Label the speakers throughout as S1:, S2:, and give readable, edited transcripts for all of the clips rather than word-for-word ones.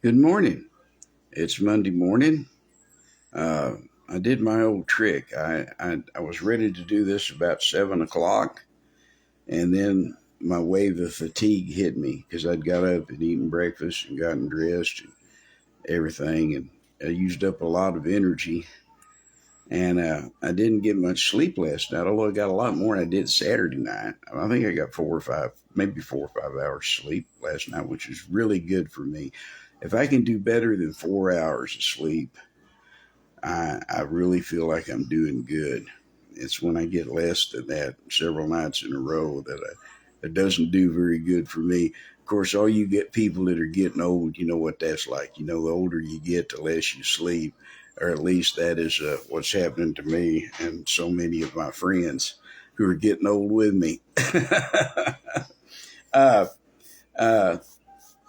S1: Good morning. It's Monday morning. Uh, I did my old trick. I was ready to do this about 7 o'clock, and then my wave of fatigue hit me because I'd got up and eaten breakfast and gotten dressed and everything, and I used up a lot of energy. And I didn't get much sleep last night, although I got a lot more than I did Saturday night. I think I got 4 or 5, maybe 4 or 5 hours sleep last night, which is really good for me. If I can do better than 4 hours of sleep, I really feel like I'm doing good. It's when I get less than that several nights in a row that doesn't do very good for me. Of course, all you get people that are getting old, you know what that's like. You know, the older you get, the less you sleep, or at least that is what's happening to me and so many of my friends who are getting old with me. uh, uh,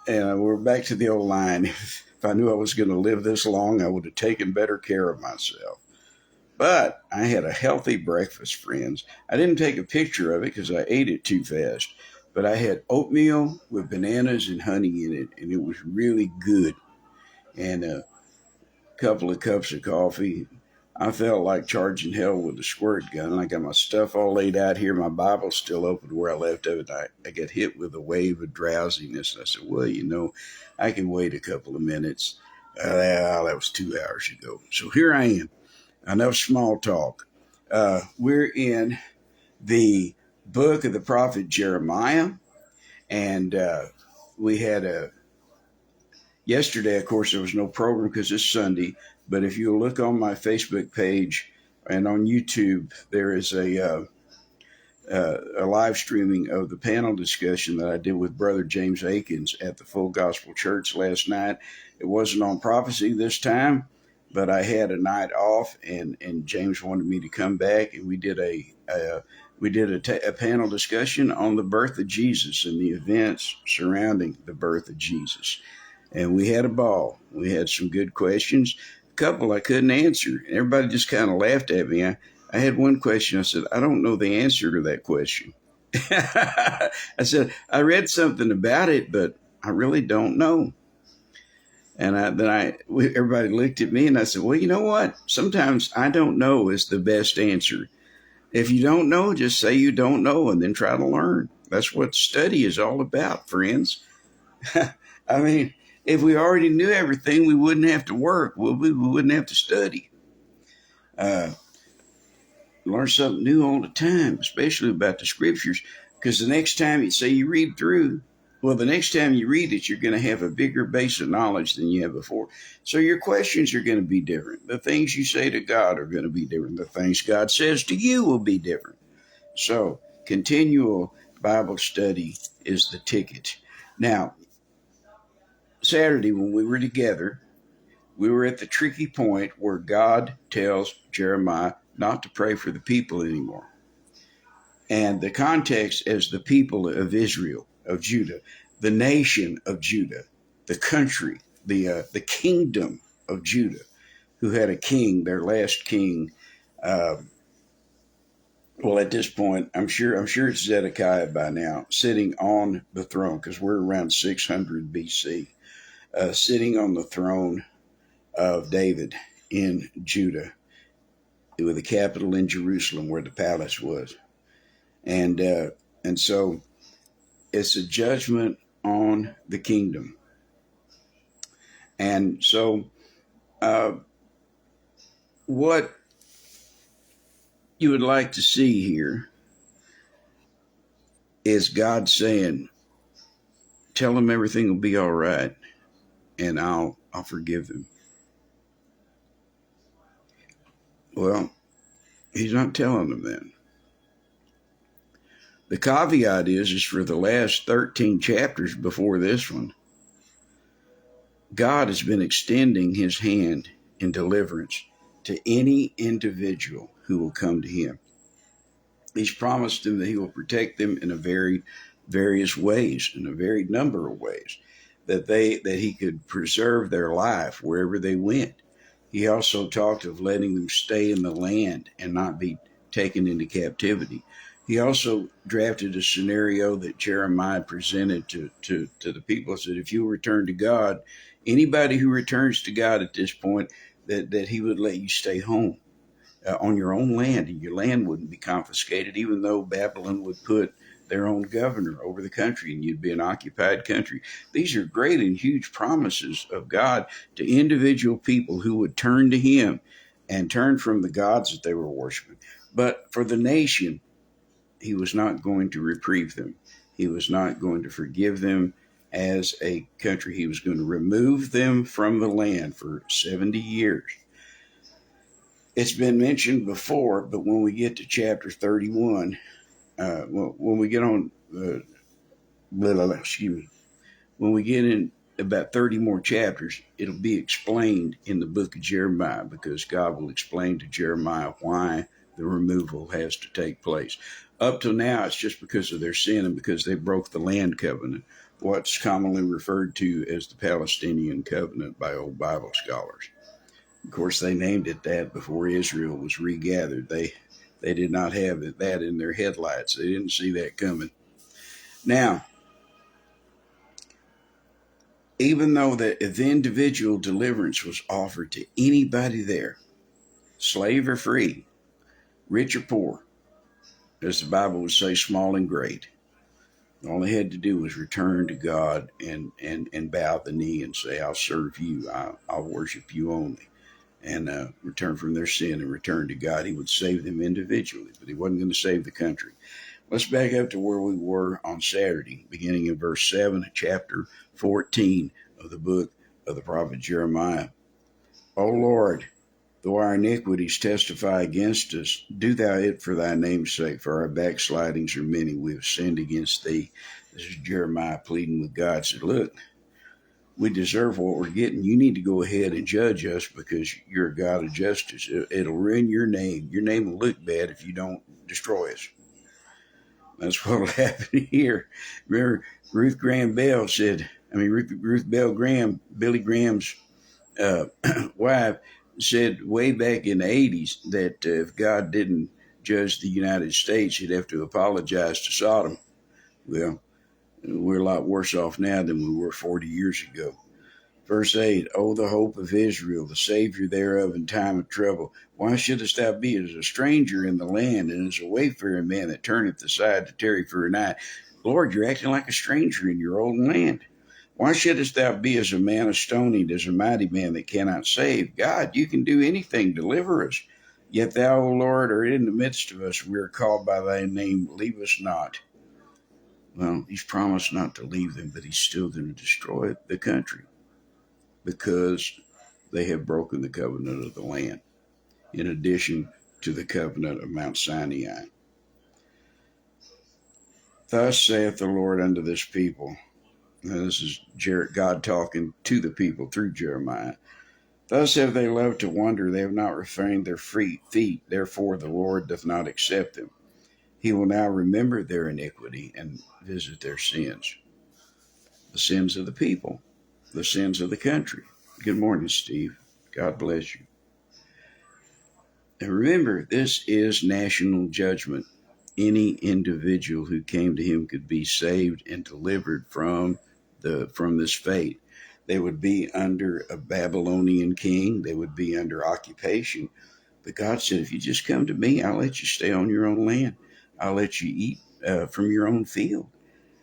S1: and we're back to the old line. If I knew I was going to live this long, I would have taken better care of myself. But I had a healthy breakfast, friends. I didn't take a picture of it because I ate it too fast. But I had oatmeal with bananas and honey in it, and it was really good. And a couple of cups of coffee. I felt like charging hell with a squirt gun. I got my stuff all laid out here. My Bible's still open where I left it. I got hit with a wave of drowsiness. I said, well, I can wait a couple of minutes. That was 2 hours ago. So here I am. Enough small talk. We're in the book of the prophet Jeremiah, and we had yesterday, of course, there was no program because it's Sunday, but if you look on my Facebook page and on YouTube, there is a live streaming of the panel discussion that I did with Brother James Akins at the Full Gospel Church last night. It wasn't on prophecy this time, but I had a night off, and James wanted me to come back, and we did a panel discussion on the birth of Jesus and the events surrounding the birth of Jesus, and we had a ball. We had some good questions. A couple I couldn't answer. Everybody just kind of laughed at me. I had one question. I said, I don't know the answer to that question. I said, I read something about it, but I really don't know. And everybody looked at me and I said, well, you know what? Sometimes I don't know is the best answer. If you don't know, just say you don't know and then try to learn. That's what study is all about, friends. I mean, if we already knew everything, we wouldn't have to work. We wouldn't have to study. Learn something new all the time, especially about the scriptures, because the next time you read through, well, the next time you read it, you're going to have a bigger base of knowledge than you have before. So your questions are going to be different. The things you say to God are going to be different. The things God says to you will be different. So continual Bible study is the ticket. Now, Saturday when we were together, we were at the tricky point where God tells Jeremiah not to pray for the people anymore. And the context is the people of Israel, of Judah, the nation of Judah, the country, the kingdom of Judah, who had a king, their last king. Uh, well, at this point, I'm sure it's Zedekiah by now, sitting on the throne because we're around 600 BC, sitting on the throne of David in Judah, with the capital in Jerusalem, where the palace was, and so it's a judgment on the kingdom. And so, what you would like to see here is God saying, "Tell them everything will be all right, and I'll forgive them." Well, He's not telling them that. The caveat is for the last 13 chapters before this one, God has been extending His hand in deliverance to any individual who will come to Him. He's promised them that He will protect them in various ways, in a varied number of ways, that He could preserve their life wherever they went. He also talked of letting them stay in the land and not be taken into captivity. He also drafted a scenario that Jeremiah presented to the people. Said, if you return to God, anybody who returns to God at this point, that he would let you stay home on your own land, and your land wouldn't be confiscated, even though Babylon would put their own governor over the country and you'd be an occupied country. These are great and huge promises of God to individual people who would turn to him and turn from the gods that they were worshiping. But for the nation, he was not going to reprieve them. He was not going to forgive them as a country. He was going to remove them from the land for 70 years. It's been mentioned before, but when we get to chapter 31, when we get on, excuse me, when we get in about 30 more chapters, it'll be explained in the book of Jeremiah, because God will explain to Jeremiah why the removal has to take place. Up till now, it's just because of their sin and because they broke the land covenant, what's commonly referred to as the Palestinian covenant by old Bible scholars. Of course, they named it that before Israel was regathered. They did not have that in their headlights. They didn't see that coming. Now, even though the individual deliverance was offered to anybody there, slave or free, rich or poor, as the Bible would say, small and great, all they had to do was return to God and bow the knee and say, I'll serve you, I'll worship you only, and return from their sin and return to God. He would save them individually, but he wasn't going to save the country. Let's back up to where we were on Saturday, beginning in verse 7 of chapter 14 of the book of the prophet Jeremiah. O Lord, though our iniquities testify against us, do thou it for thy name's sake, for our backslidings are many. We have sinned against thee. This is Jeremiah pleading with God. Said, look, we deserve what we're getting. You need to go ahead and judge us because you're a God of justice. It'll ruin your name. Your name will look bad if you don't destroy us. That's what will happen here. Remember, Ruth Bell Graham, Billy Graham's wife, said way back in the 80s that if God didn't judge the United States, he'd have to apologize to Sodom. Well, we're a lot worse off now than we were 40 years ago. Verse 8, O the hope of Israel, the Savior thereof in time of trouble. Why shouldest thou be as a stranger in the land, and as a wayfaring man that turneth aside to tarry for a night? Lord, you're acting like a stranger in your own land. Why shouldest thou be as a man astonied, as a mighty man that cannot save? God, you can do anything, deliver us. Yet thou, O Lord, art in the midst of us. We are called by thy name, leave us not. Well, he's promised not to leave them, but he's still going to destroy the country, because they have broken the covenant of the land, in addition to the covenant of Mount Sinai. Thus saith the Lord unto this people. Now, this is God talking to the people through Jeremiah. Thus have they loved to wander, they have not refrained their feet, therefore the Lord doth not accept them. He will now remember their iniquity and visit their sins. The sins of the people, the sins of the country. Good morning, Steve. God bless you. And remember, this is national judgment. Any individual who came to him could be saved and delivered from this fate. They would be under a Babylonian king. They would be under occupation. But God said, if you just come to me, I'll let you stay on your own land. I'll let you eat from your own field.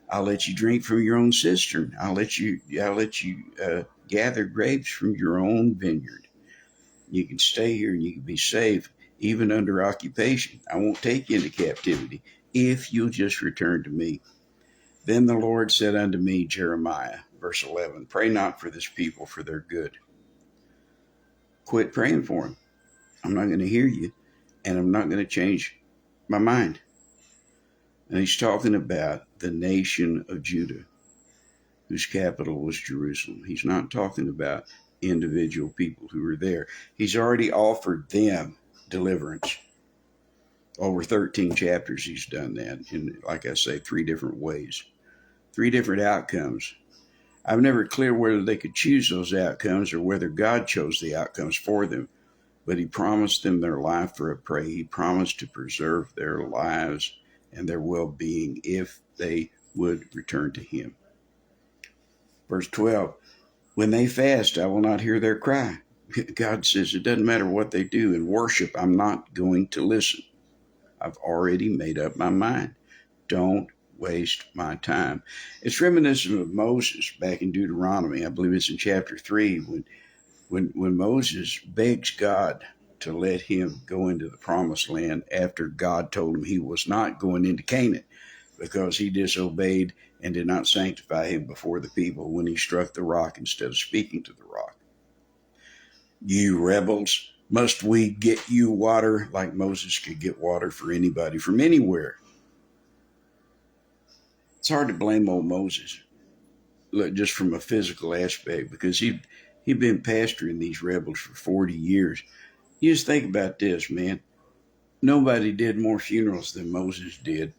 S1: I'll let you drink from your own cistern. I'll let you gather grapes from your own vineyard. You can stay here and you can be safe, even under occupation. I won't take you into captivity if you'll just return to me. Then the Lord said unto me, Jeremiah, verse 11, pray not for this people for their good. Quit praying for them. I'm not going to hear you, and I'm not going to change my mind. And he's talking about the nation of Judah, whose capital was Jerusalem. He's not talking about individual people who were there. He's already offered them deliverance. Over 13 chapters he's done that in, like I say, 3 different ways, 3 different outcomes. I'm never clear whether they could choose those outcomes or whether God chose the outcomes for them, but he promised them their life for a prey. He promised to preserve their lives and their well-being if they would return to him. Verse 12, when they fast, I will not hear their cry. God says it doesn't matter what they do in worship, I'm not going to listen. I've already made up my mind. Don't waste my time. It's reminiscent of Moses back in Deuteronomy. I believe it's in chapter 3 when Moses begs God to let him go into the promised land after God told him he was not going into Canaan because he disobeyed and did not sanctify him before the people when he struck the rock instead of speaking to the rock. You rebels, must we get you water? Like Moses could get water for anybody from anywhere. It's hard to blame old Moses, look, just from a physical aspect, because he'd been pastoring these rebels for 40 years. You just think about this, man. Nobody did more funerals than Moses did.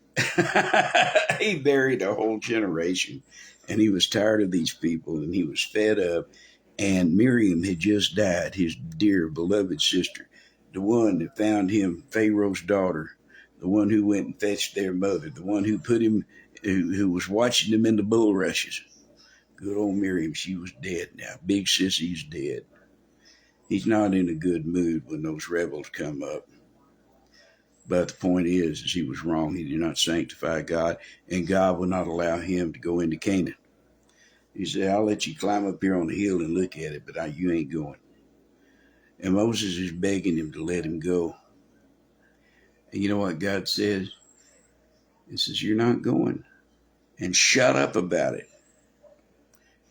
S1: He buried a whole generation, and he was tired of these people, and he was fed up. And Miriam had just died, his dear beloved sister, the one that found him Pharaoh's daughter, the one who went and fetched their mother, the one who put him, who was watching them in the bulrushes. Good old Miriam, she was dead now. Big Sissy's dead. He's not in a good mood when those rebels come up. But the point is he was wrong. He did not sanctify God, and God would not allow him to go into Canaan. He said, I'll let you climb up here on the hill and look at it, but you ain't going. And Moses is begging him to let him go. And you know what God says? He says, you're not going. And shut up about it.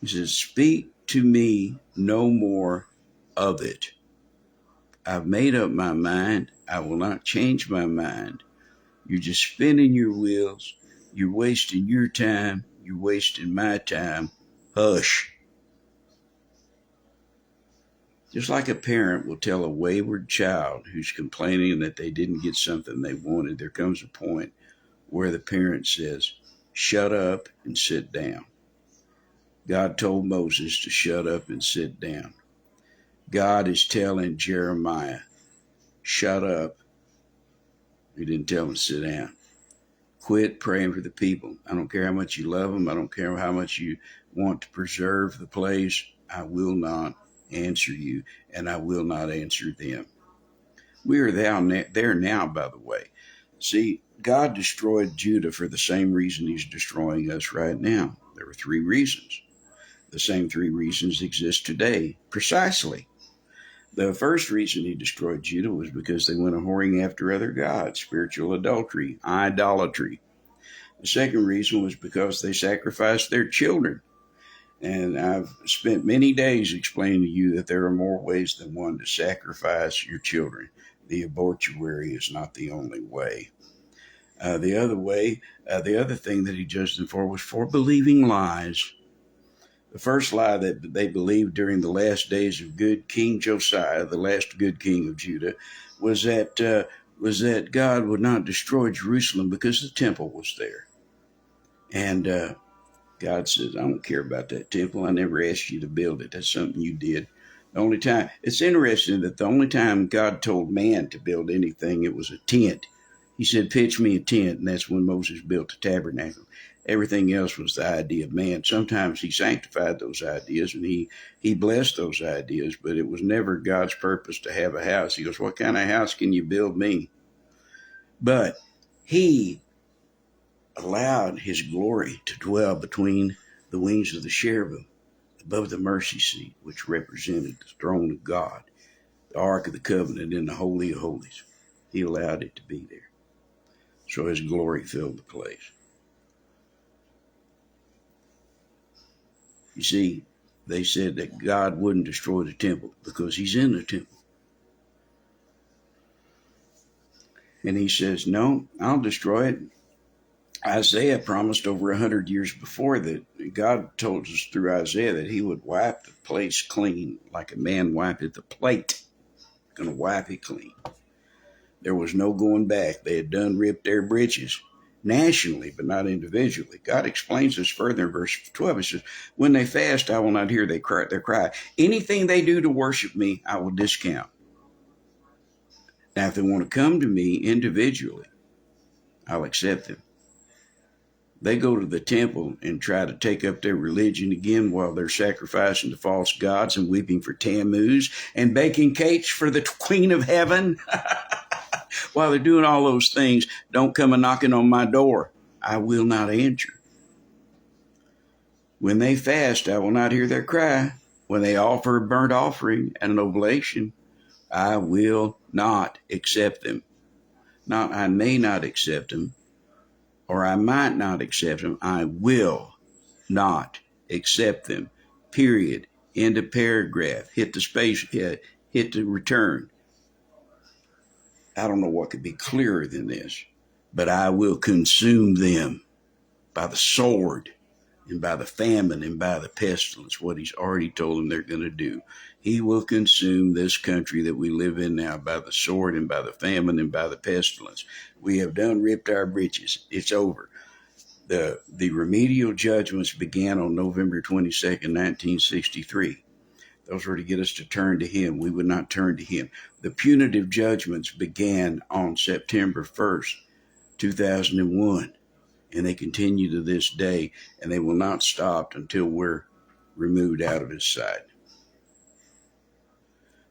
S1: He says, speak to me no more of it. I've made up my mind. I will not change my mind. You're just spinning your wheels. You're wasting your time. You're wasting my time. Hush. Just like a parent will tell a wayward child who's complaining that they didn't get something they wanted, there comes a point where the parent says, shut up and sit down. God told Moses to shut up and sit down. God is telling Jeremiah, shut up. He didn't tell him to sit down. Quit praying for the people. I don't care how much you love them. I don't care how much you want to preserve the place. I will not answer you, and I will not answer them. We are there now, by the way. See, God destroyed Judah for the same reason he's destroying us right now. There were 3 reasons. The same 3 reasons exist today, precisely. The first reason he destroyed Judah was because they went a-whoring after other gods, spiritual adultery, idolatry. The second reason was because they sacrificed their children. And I've spent many days explaining to you that there are more ways than one to sacrifice your children. The abortuary is not the only way. The other thing that he judged them for was for believing lies. The first lie that they believed during the last days of good King Josiah, the last good king of Judah, was that God would not destroy Jerusalem because the temple was there. And God says, I don't care about that temple. I never asked you to build it. That's something you did. It's interesting that the only time God told man to build anything, it was a tent. He said, pitch me a tent, and that's when Moses built the tabernacle. Everything else was the idea of man. Sometimes he sanctified those ideas, and he blessed those ideas, but it was never God's purpose to have a house. He goes, what kind of house can you build me? But he allowed his glory to dwell between the wings of the cherubim above the mercy seat, which represented the throne of God, the Ark of the Covenant in the Holy of Holies. He allowed it to be there. So his glory filled the place. You see, they said that God wouldn't destroy the temple because he's in the temple. And he says, no, I'll destroy it. Isaiah promised over 100 years before that God told us through Isaiah that he would wipe the place clean like a man wipeth the plate. Going to wipe it clean. There was no going back. They had done ripped their britches nationally, but not individually. God explains this further in verse 12. He says, when they fast, I will not hear their cry. Anything they do to worship me, I will discount. Now, if they want to come to me individually, I'll accept them. They go to the temple and try to take up their religion again while they're sacrificing to false gods and weeping for Tammuz and baking cakes for the Queen of Heaven. While they're doing all those things, don't come a knocking on my door. I will not answer. When they fast, I will not hear their cry. When they offer a burnt offering and an oblation, I will not accept them. Not I may not accept them, or I might not accept them. I will not accept them. Period. End of paragraph. Hit the space, hit the return. I don't know what could be clearer than this, but I will consume them by the sword and by the famine and by the pestilence, what he's already told them they're going to do. He will consume this country that we live in now by the sword and by the famine and by the pestilence. We have done ripped our britches. It's over. The remedial judgments began on November 22nd, 1963. Those were to get us to turn to him. We would not turn to him. The punitive judgments began on September 1st, 2001. And they continue to this day, and they will not stop until we're removed out of his sight.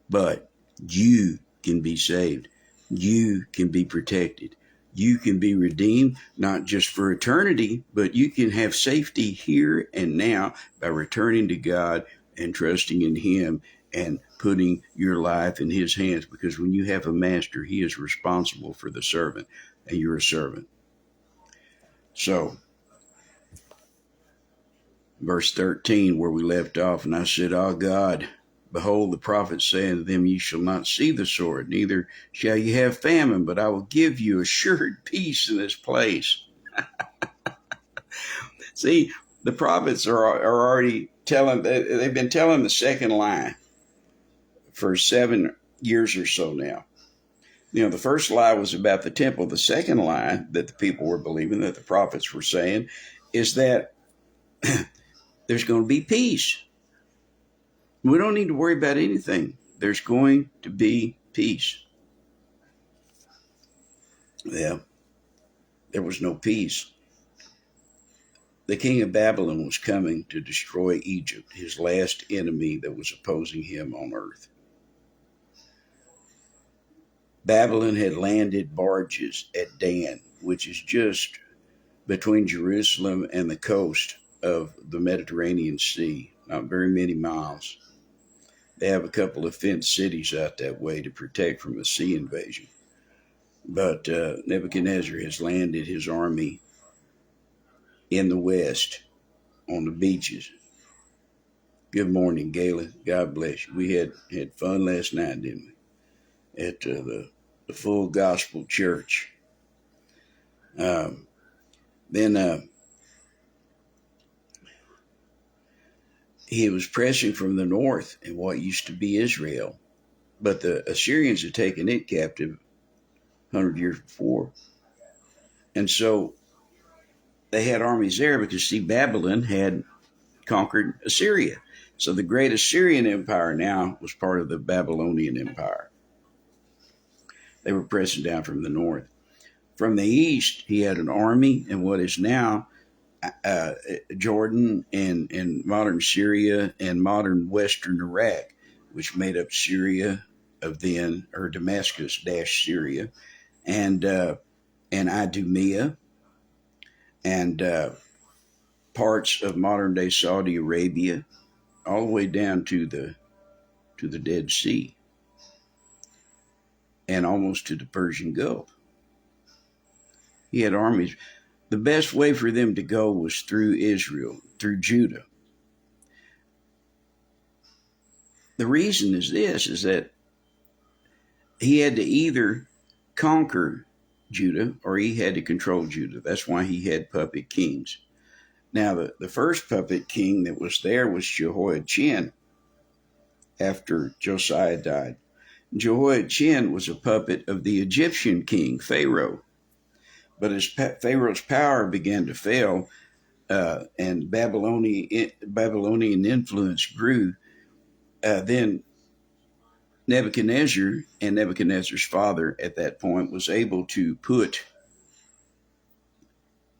S1: But you can be saved. You can be protected. You can be redeemed, not just for eternity, but you can have safety here and now by returning to God and trusting in him and putting your life in his hands. Because when you have a master, he is responsible for the servant, and you're a servant. So, verse 13, where we left off, and I said, "Ah, God, behold, the prophets say unto them, ye shall not see the sword, neither shall ye have famine, but I will give you assured peace in this place." See, the prophets are already telling, they've been telling the second lie for 7 years or so now. You know, the first lie was about the temple. The second lie that the people were believing, that the prophets were saying, is that there's going to be peace. We don't need to worry about anything. There's going to be peace. Yeah, there was no peace. The king of Babylon was coming to destroy Egypt, his last enemy that was opposing him on earth. Babylon had landed barges at Dan, which is just between Jerusalem and the coast of the Mediterranean Sea, not very many miles. They have a couple of fenced cities out that way to protect from a sea invasion. But Nebuchadnezzar has landed his army in the west on the beaches. Good morning, Galen. God bless you. We had fun last night, didn't we? At the Full Gospel Church. Then he was pressing from the north in what used to be Israel. But the Assyrians had taken it captive 100 years before. And so they had armies there because, see, Babylon had conquered Assyria. So the great Assyrian Empire now was part of the Babylonian Empire. They were pressing down from the north. From the east, he had an army in what is now Jordan and modern Syria and modern western Iraq, which made up Syria of then, or Damascus-Syria, and Idumea, and parts of modern-day Saudi Arabia, all the way down to the Dead Sea, and almost to the Persian Gulf. He had armies. The best way for them to go was through Israel, through Judah. The reason is this, is that he had to either conquer Judah or he had to control Judah. That's why he had puppet kings. Now, the first puppet king that was there was Jehoiachin after Josiah died. Jehoiachin was a puppet of the Egyptian king, Pharaoh. But as Pharaoh's power began to fail and Babylonian influence grew, then Nebuchadnezzar and Nebuchadnezzar's father at that point was able to put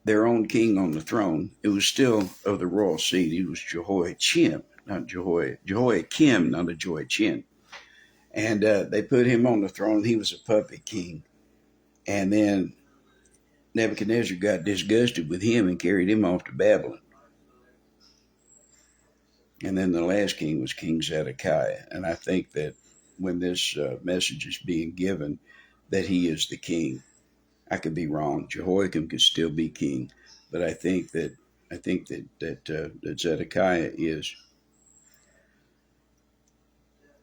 S1: their own king on the throne. It was still of the royal seed. He was Jehoiakim, not Jehoiakim, not a Jehoiachin. And they put him on the throne. He was a puppet king. And then Nebuchadnezzar got disgusted with him and carried him off to Babylon. And then the last king was King Zedekiah. And I think that when this message is being given, that he is the king. I could be wrong. Jehoiakim could still be king, but I think that Zedekiah is.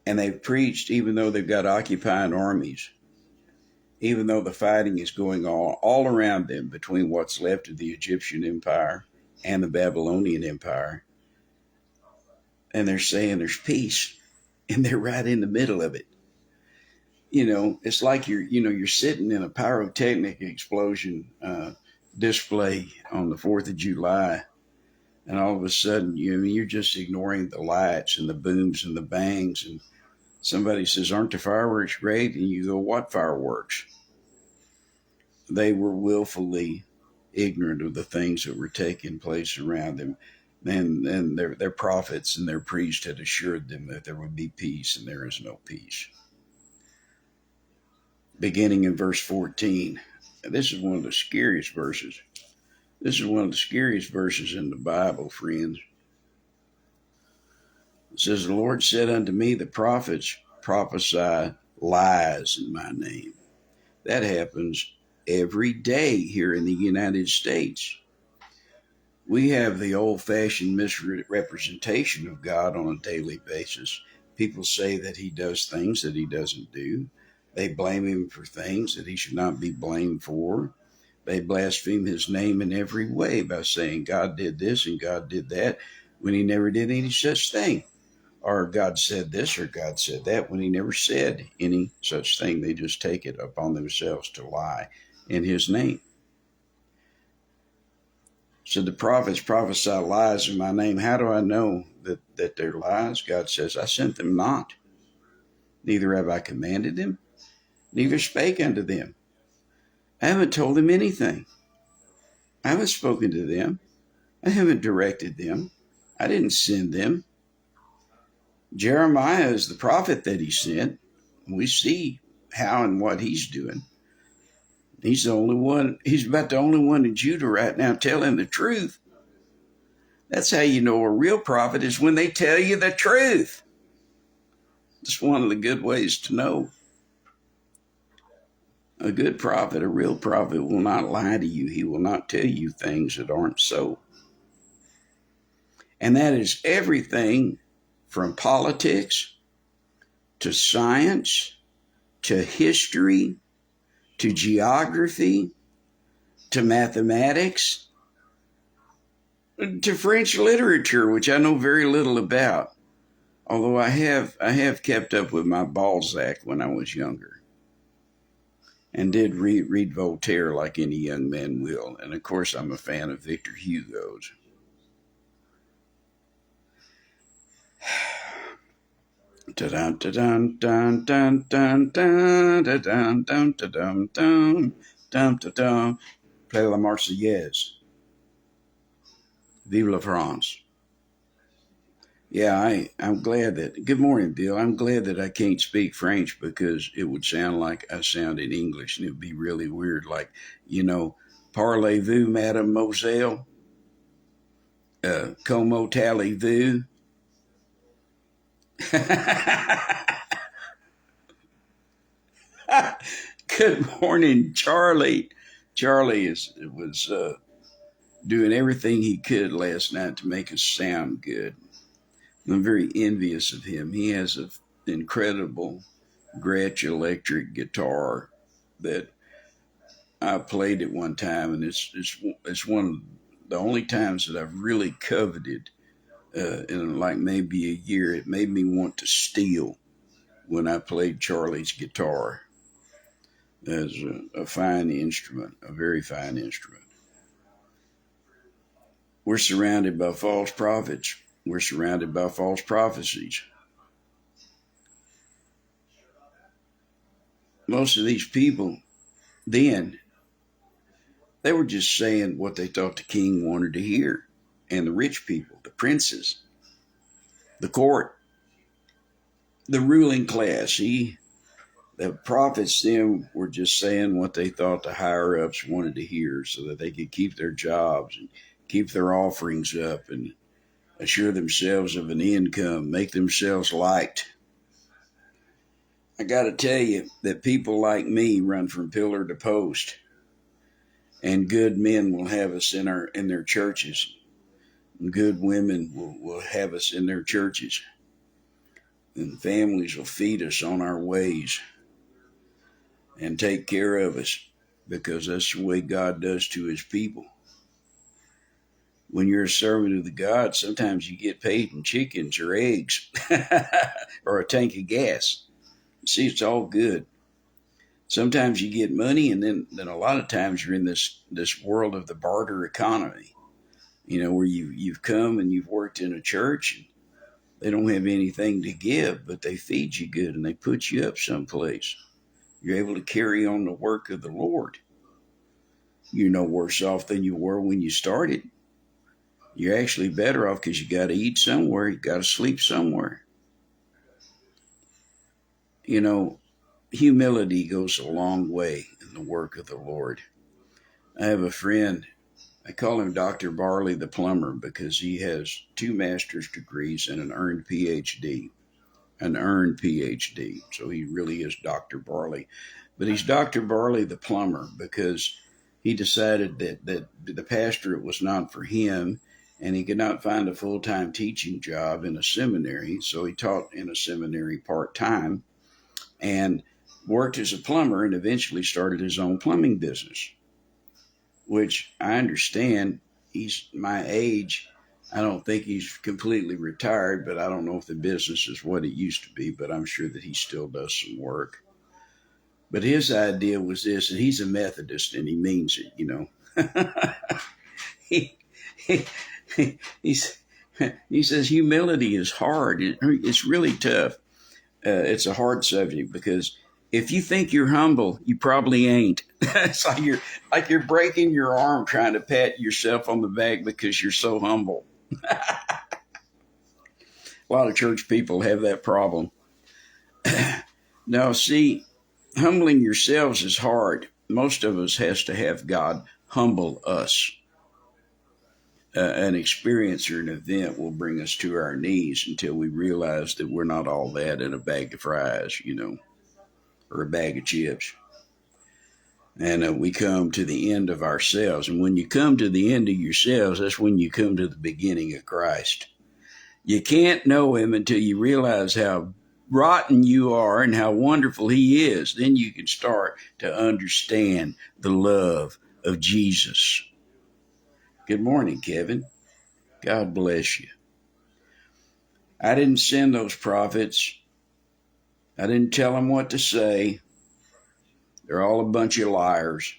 S1: And they've preached, even though they've got occupying armies, even though the fighting is going on all around them between what's left of the Egyptian empire and the Babylonian empire, and they're saying there's peace, and they're right in the middle of it. It's like you're sitting in a pyrotechnic explosion display on the 4th of July, and all of a sudden, you're just ignoring the lights and the booms and the bangs, and somebody says, "Aren't the fireworks great?" And you go, "What fireworks?" They were willfully ignorant of the things that were taking place around them. And their prophets and their priests had assured them that there would be peace, and there is no peace. Beginning in verse 14. This is one of the scariest verses. This is one of the scariest verses in the Bible, friends. It says, "The Lord said unto me, the prophets prophesy lies in my name." That happens every day here in the United States. We have the old-fashioned misrepresentation of God on a daily basis. People say that he does things that he doesn't do. They blame him for things that he should not be blamed for. They blaspheme his name in every way by saying God did this and God did that when he never did any such thing. Or God said this or God said that when he never said any such thing. They just take it upon themselves to lie in his name. So the prophets prophesy lies in my name. How do I know that they're lies? God says, I sent them not. Neither have I commanded them, neither spake unto them. I haven't told them anything. I haven't spoken to them. I haven't directed them. I didn't send them. Jeremiah is the prophet that he sent. We see how and what he's doing. He's the only one. He's about the only one in Judah right now telling the truth. That's how you know a real prophet is when they tell you the truth. It's one of the good ways to know. A good prophet, a real prophet, will not lie to you. He will not tell you things that aren't so. And that is everything from politics to science to history to geography to mathematics to French literature, which I know very little about. Although I have kept up with my Balzac when I was younger, and did read Voltaire like any young man will. And of course, I'm a fan of Victor Hugo's. Dun dun dun dun dun dun dun dun dun dun dun dun dun. Play la Marseillaise. Vive la France. Yeah, I'm glad that. Good morning, Bill. I'm glad that I can't speak French because it would sound like I sound in English, and it would be really weird. Like, parlez-vous, mademoiselle? Comment allez-vous? Good morning, Charlie. Charlie was doing everything he could last night to make us sound good. I'm very envious of him. He has an incredible Gretsch electric guitar that I played at one time, and it's one of the only times that I've really coveted in like maybe a year. It made me want to steal when I played Charlie's guitar. As a fine instrument, a very fine instrument. We're surrounded by false prophets. We're surrounded by false prophecies. Most of these people then They were just saying what they thought the king wanted to hear. And the rich people, the princes, the court, the ruling class, the prophets then were just saying what they thought the higher ups wanted to hear so that they could keep their jobs and keep their offerings up and assure themselves of an income, make themselves liked. I got to tell you that people like me run from pillar to post, and good men will have us in their churches, and good women will have us in their churches, and families will feed us on our ways and take care of us because that's the way God does to his people. When you're a servant of the God, sometimes you get paid in chickens or eggs or a tank of gas. See, it's all good. Sometimes you get money, and then a lot of times you're in this world of the barter economy, where you've come and you've worked in a church, and they don't have anything to give, but they feed you good and they put you up someplace. You're able to carry on the work of the Lord. You're no worse off than you were when you started. You're actually better off because you got to eat somewhere. You got to sleep somewhere. Humility goes a long way in the work of the Lord. I have a friend, I call him Dr. Barley the plumber because he has 2 master's degrees and an earned PhD. So he really is Dr. Barley. But he's Dr. Barley the plumber because he decided that the pastorate was not for him, and he could not find a full-time teaching job in a seminary, so he taught in a seminary part-time and worked as a plumber and eventually started his own plumbing business, which I understand. He's my age. I don't think he's completely retired, but I don't know if the business is what it used to be, but I'm sure that he still does some work. But his idea was this, and he's a Methodist, and he means it, he says humility is hard. It's really tough. It's a hard subject because if you think you're humble, you probably ain't. It's like you're breaking your arm trying to pat yourself on the back because you're so humble. A lot of church people have that problem. Now, see, humbling yourselves is hard. Most of us has to have God humble us. An experience or an event will bring us to our knees until we realize that we're not all that in a bag of fries, or a bag of chips. And we come to the end of ourselves. And when you come to the end of yourselves, that's when you come to the beginning of Christ. You can't know him until you realize how rotten you are and how wonderful he is. Then you can start to understand the love of Jesus. Good morning, Kevin. God bless you. I didn't send those prophets. I didn't tell them what to say. They're all a bunch of liars.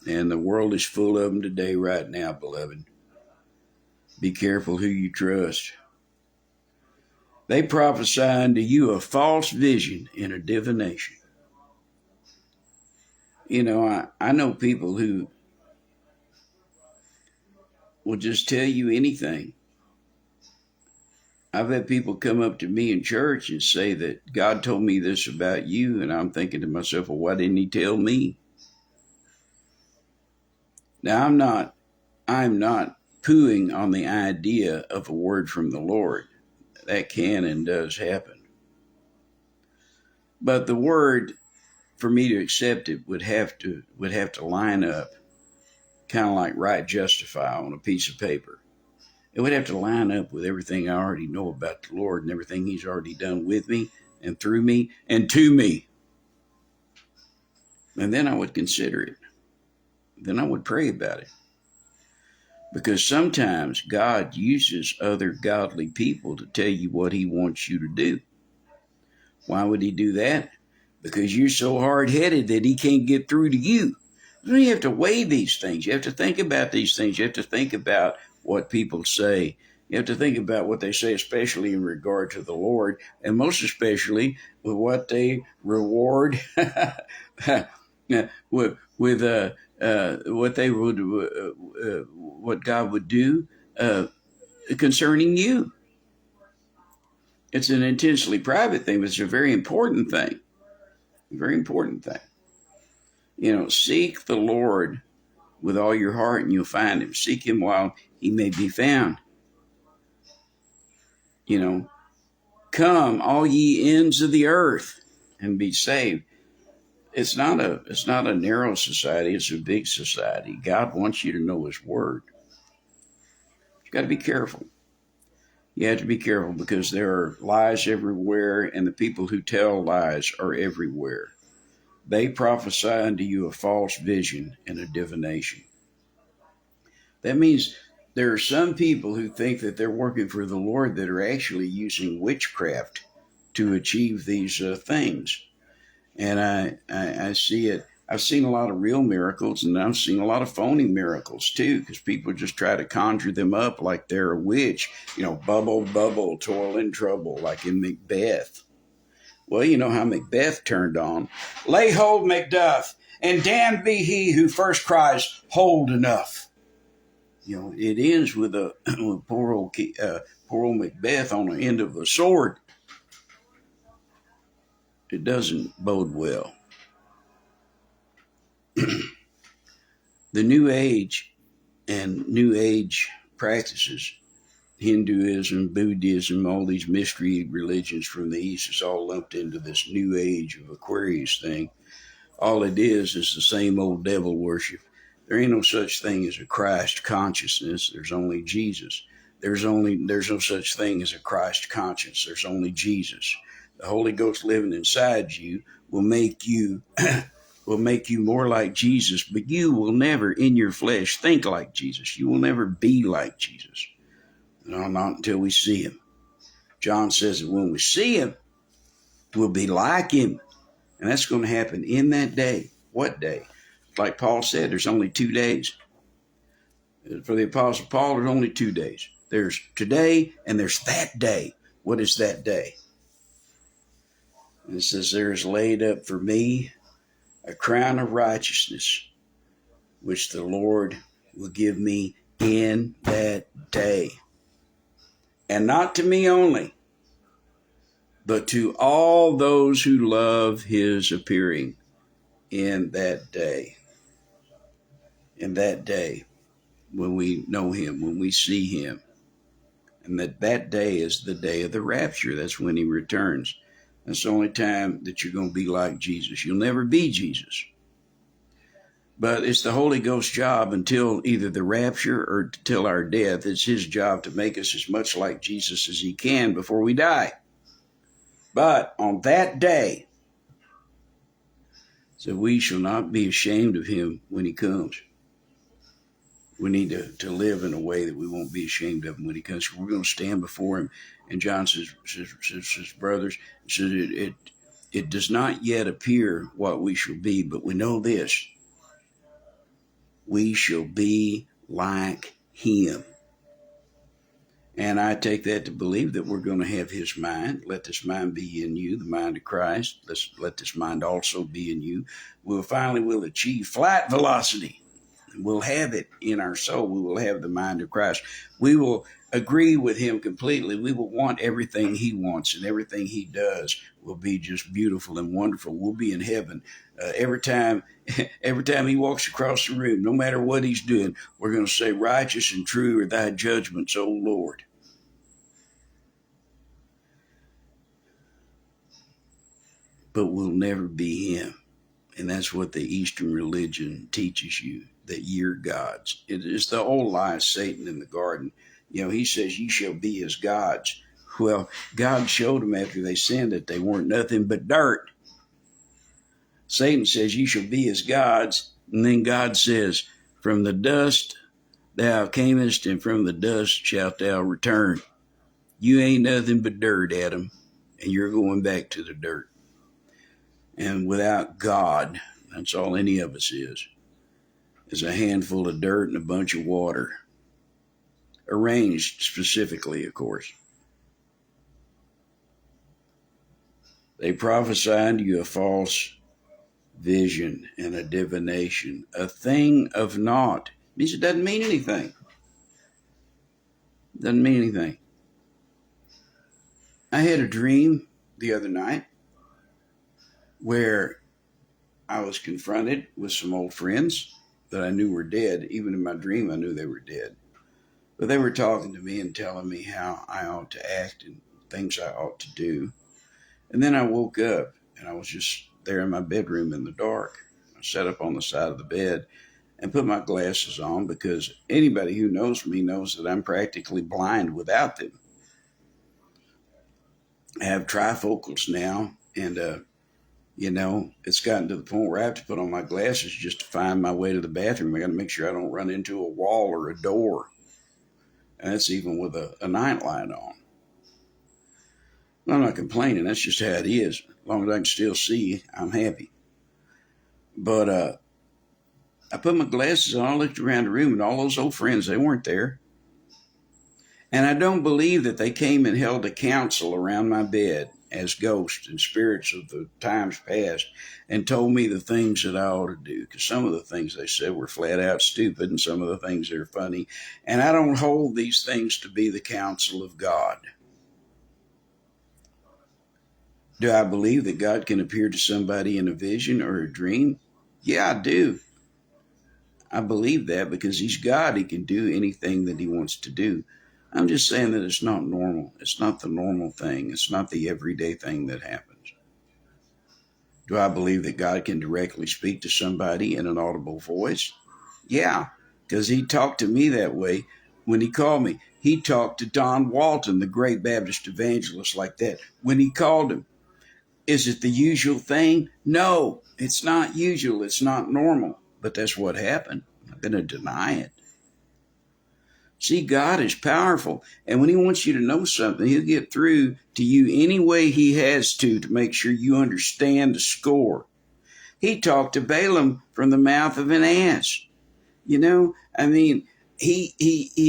S1: And the world is full of them today right now, beloved. Be careful who you trust. They prophesy unto you a false vision and a divination. I know people who will just tell you anything. I've had people come up to me in church and say that God told me this about you, and I'm thinking to myself, well, why didn't he tell me? Now, I'm not pooing on the idea of a word from the Lord. That can and does happen. But the word, for me to accept it, would have to line up, kind of like write justify on a piece of paper. It would have to line up with everything I already know about the Lord and everything he's already done with me and through me and to me. And then I would consider it. Then I would pray about it. Because sometimes God uses other godly people to tell you what he wants you to do. Why would he do that? Because you're so hard-headed that he can't get through to you. So you have to weigh these things. You have to think about these things. You have to think about what people say. You have to think about what they say, especially in regard to the Lord, and most especially with what they reward with what God would do concerning you. It's an intensely private thing, but it's a very important thing. Very important thing. Seek the Lord with all your heart and you'll find him. Seek him while he may be found. Come, all ye ends of the earth, and be saved. It's not a narrow society, it's a big society. God wants you to know his word. You've got to be careful. You have to be careful because there are lies everywhere, and the people who tell lies are everywhere. They prophesy unto you a false vision and a divination. That means there are some people who think that they're working for the Lord that are actually using witchcraft to achieve these things. And I see it. I've seen a lot of real miracles, and I've seen a lot of phony miracles too, because people just try to conjure them up like they're a witch. Bubble, bubble, toil and trouble, like in Macbeth. Well, you know how Macbeth turned on. Lay hold, Macduff, and damned be he who first cries, hold enough. It ends with poor old Macbeth on the end of a sword. It doesn't bode well. The New Age and New Age practices, Hinduism, Buddhism, all these mystery religions from the East, is all lumped into this New Age of Aquarius thing. All it is the same old devil worship. There ain't no such thing as a Christ consciousness. There's only Jesus. There's no such thing as a Christ conscience. There's only Jesus. The Holy Ghost living inside you will make you more like Jesus, but you will never in your flesh think like Jesus. You will never be like Jesus. No, not until we see him. John says that when we see him, we'll be like him. And that's going to happen in that day. What day? Like Paul said, there's only 2 days. For the Apostle Paul, there's only 2 days. There's today and there's that day. What is that day? And it says, there is laid up for me a crown of righteousness, which the Lord will give me in that day. And not to me only, but to all those who love his appearing in that day. In that day, when we know him, when we see him. And that day is the day of the rapture. That's when he returns. That's the only time that you're going to be like Jesus. You'll never be Jesus. But it's the Holy Ghost's job until either the rapture or till our death. It's his job to make us as much like Jesus as he can before we die. But on that day, so we shall not be ashamed of him when he comes. We need to live in a way that we won't be ashamed of him when he comes. We're going to stand before him. And John says brothers, says it does not yet appear what we shall be, but we know this. We shall be like him. And I take that to believe that we're going to have his mind. Let this mind be in you, the mind of Christ. Let this mind also be in you. We'll achieve flight velocity. We'll have it in our soul. We will have the mind of Christ. We will agree with him completely. We will want everything he wants, and everything he does will be just beautiful and wonderful. We'll be in heaven. Every time he walks across the room, no matter what he's doing, we're going to say, righteous and true are thy judgments, O Lord. But we'll never be him. And that's what the Eastern religion teaches you, that you're gods. It is the old lie of Satan in the garden. He says, you shall be as gods. Well, God showed them after they sinned that they weren't nothing but dirt. Satan says, you shall be as gods. And then God says, from the dust thou camest, and from the dust shalt thou return. You ain't nothing but dirt, Adam, and you're going back to the dirt. And without God, that's all any of us is a handful of dirt and a bunch of water. Arranged specifically, of course. They prophesy unto you a false vision and a divination, a thing of naught. It means it doesn't mean anything. Doesn't mean anything. I had a dream the other night where I was confronted with some old friends that I knew were dead. Even in my dream, I knew they were dead. But they were talking to me and telling me how I ought to act and things I ought to do. And then I woke up and I was just there in my bedroom in the dark. I sat up on the side of the bed and put my glasses on because anybody who knows me knows that I'm practically blind without them. I have trifocals now, and it's gotten to the point where I have to put on my glasses just to find my way to the bathroom. I got to make sure I don't run into a wall or a door, and that's even with a night light on. I'm not complaining. That's just how it is. As long as I can still see, I'm happy. But I put my glasses on. I looked around the room, and all those old friends, they weren't there. And I don't believe that they came and held a council around my bed as ghosts and spirits of the times past and told me the things that I ought to do. Because some of the things they said were flat out stupid, and some of the things are funny. And I don't hold these things to be the counsel of God. Do I believe that God can appear to somebody in a vision or a dream? Yeah, I do. I believe that because he's God. He can do anything that he wants to do. I'm just saying that it's not normal. It's not the normal thing. It's not the everyday thing that happens. Do I believe that God can directly speak to somebody in an audible voice? Yeah, because he talked to me that way when he called me. He talked to Don Walton, the great Baptist evangelist, like that when he called him. Is it the usual thing? No, it's not usual. It's not normal. But that's what happened. I'm not going to deny it. See, God is powerful. And when he wants you to know something, he'll get through to you any way he has to make sure you understand the score. He talked to Balaam from the mouth of an ass. He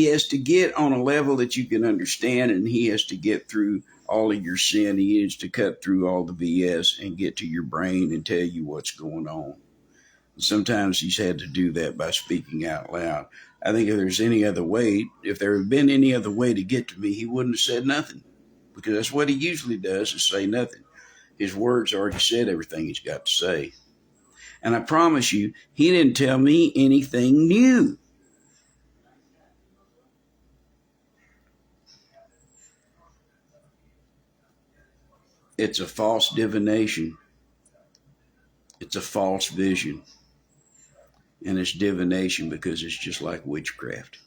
S1: has to get on a level that you can understand, and he has to get through all of your sin. He has to cut through all the BS and get to your brain and tell you what's going on. Sometimes he's had to do that by speaking out loud. I think if there had been any other way to get to me, he wouldn't have said nothing, because that's what he usually does, is say nothing. His words already said everything he's got to say. And I promise you, he didn't tell me anything new. It's a false divination. It's a false vision. And it's divination because it's just like witchcraft.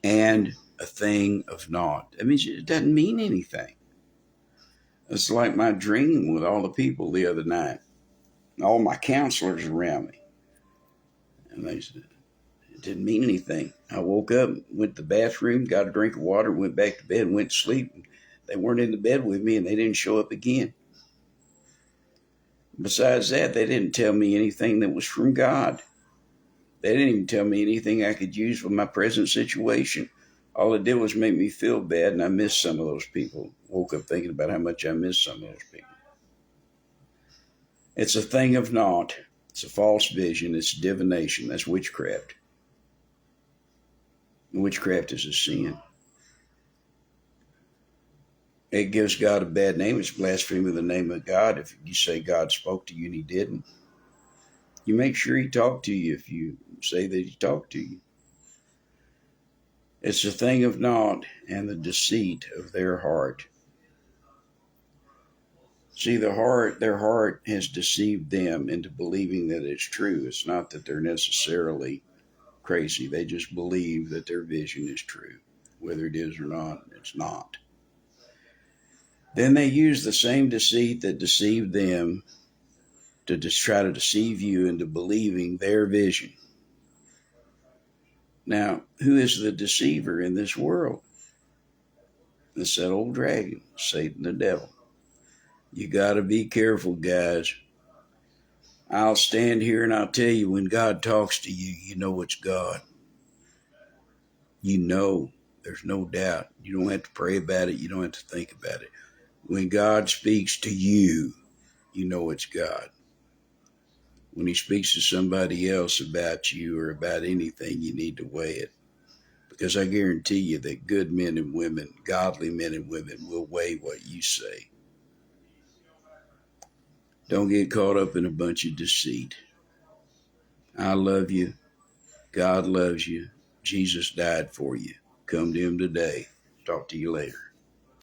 S1: And a thing of naught. That means it doesn't mean anything. It's like my dream with all the people the other night. All my counselors around me. And they said, it didn't mean anything. I woke up, went to the bathroom, got a drink of water, went back to bed, and went to sleep. They weren't in the bed with me, and they didn't show up again. Besides that, they didn't tell me anything that was from God. They didn't even tell me anything I could use for my present situation. All it did was make me feel bad, and I missed some of those people. Woke up thinking about how much I missed some of those people. It's a thing of naught. It's a false vision. It's divination. That's witchcraft. Witchcraft is a sin. It gives God a bad name. It's blaspheming the name of God. If you say God spoke to you and he didn't, you make sure he talked to you if you say that he talked to you. It's a thing of naught and the deceit of their heart. See, their heart has deceived them into believing that it's true. It's not that they're necessarily crazy. They just believe that their vision is true. Whether it is or not, it's not. Then they use the same deceit that deceived them to just try to deceive you into believing their vision. Now, who is the deceiver in this world? It's that old dragon, Satan the devil. You got to be careful, guys. I'll stand here and I'll tell you, when God talks to you, you know it's God. You know, there's no doubt. You don't have to pray about it. You don't have to think about it. When God speaks to you, you know it's God. When he speaks to somebody else about you or about anything, you need to weigh it. Because I guarantee you that good men and women, godly men and women, will weigh what you say. Don't get caught up in a bunch of deceit. I love you. God loves you. Jesus died for you. Come to him today. Talk to you later.